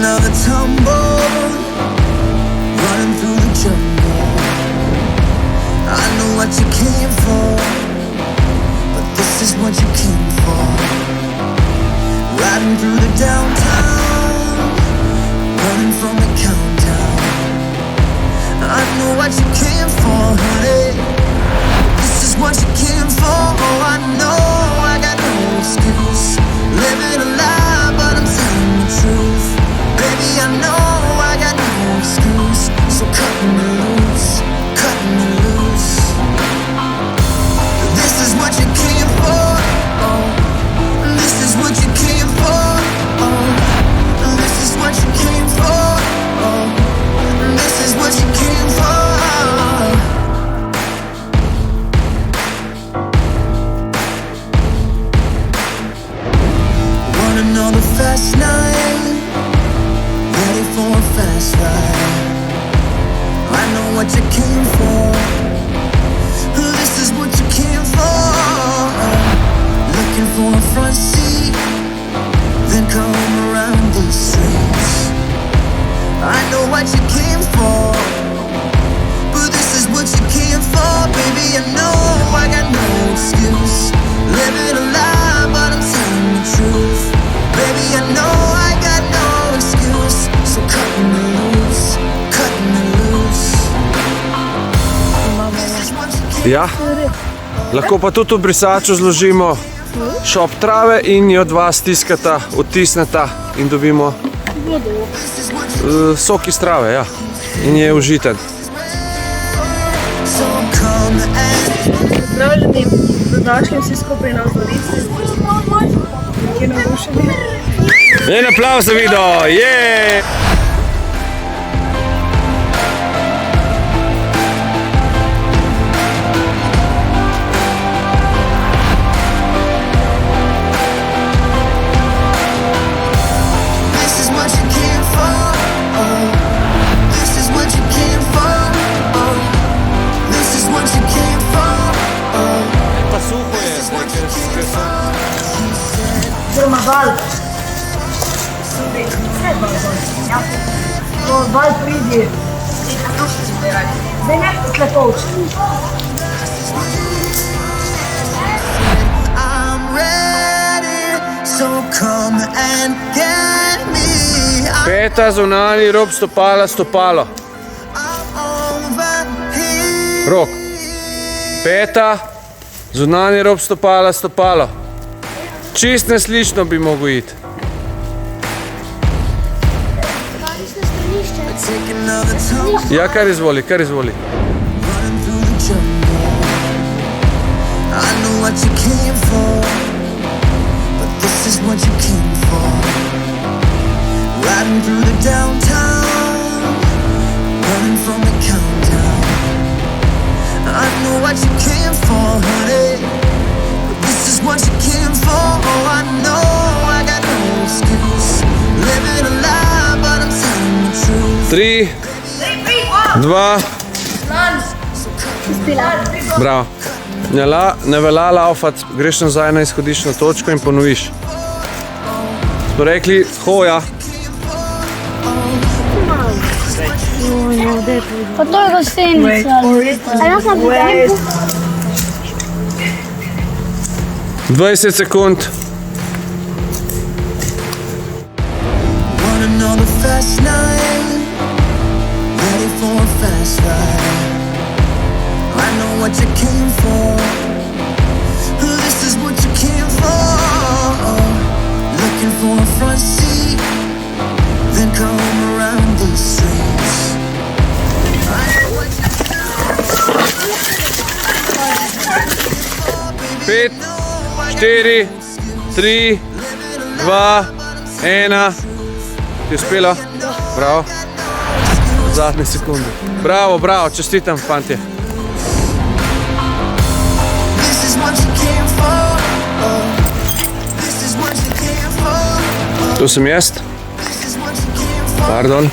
another tumble, running through the jungle. I know what you came for, but this is what you came for. Riding through the downtown, running from the countdown. I know what you came for, honey. This is what you came for. Oh, I know I got no excuse. Living a lie, but I'm telling the truth. Baby, I know I got no excuse. So cut me loose, cut me loose. This is what you came for. Oh, this is what you came for. Oh, this is what you came for. Oh, this is what you came for. Want another fast night, ready for a fast ride. I know what you came for. This is what you came for. Looking for a front seat, then come around the streets. I know what you came for, but this is what you came for. Baby, I know I got no excuse. Living a lie, but I'm telling the truth. Baby, I know I got no excuse. So cut me loose, cut me loose. Ja, lahko pa tudi v brisaču zložimo šop trave in jo dva stiskata, odtisneta in dobimo sok iz trave, ja. In je užiten. Pozdravljeni, dobrodošli vsi skupaj na Zorici. Nekje navdušeni. En aplavz za video, je! This is what you came for. Oh, this is what you came for. Oh, this is what you came for. Oh, Pa suho je, ker sem... Oziroma val. Ja. To val pridi. Zdaj ne klepovč. I'm ready, so come and get me. Peta, zunanji rob stopala, stopalo. I'm over here. Rok. Peta, zunanji rob stopala, stopalo. Čist neslično bi mogel iti. Take another tumble, Ja, kar izvoli, kar izvoli. running through the jungle. I know what you came for, but this is what you came for. Riding through the downtown, running from the countdown. I know what you came for, honey. This is what you came for. Oh, I know I got no excuse. Living a lie, but I'm telling the truth. 3, 2, bravo. Ne velja laufati, greš nazaj na izhodiščno točko in ponoviš. Smo rekli, hoja. Pa to je gostenica. A jaz na potem 20 sekund. Want another fast night, ready for a fast ride. I know what you came for. This is what you came for. Looking for a front seat, then come around the streets. I know what you came for. 5, 4, 3, 2, 1. Ti je uspelo? Bravo. Zadnje sekunde. Bravo, bravo, čestitam, fantje. This is what you came for. This is what you came for. Tu sem jaz. This is what you came for. Pardon.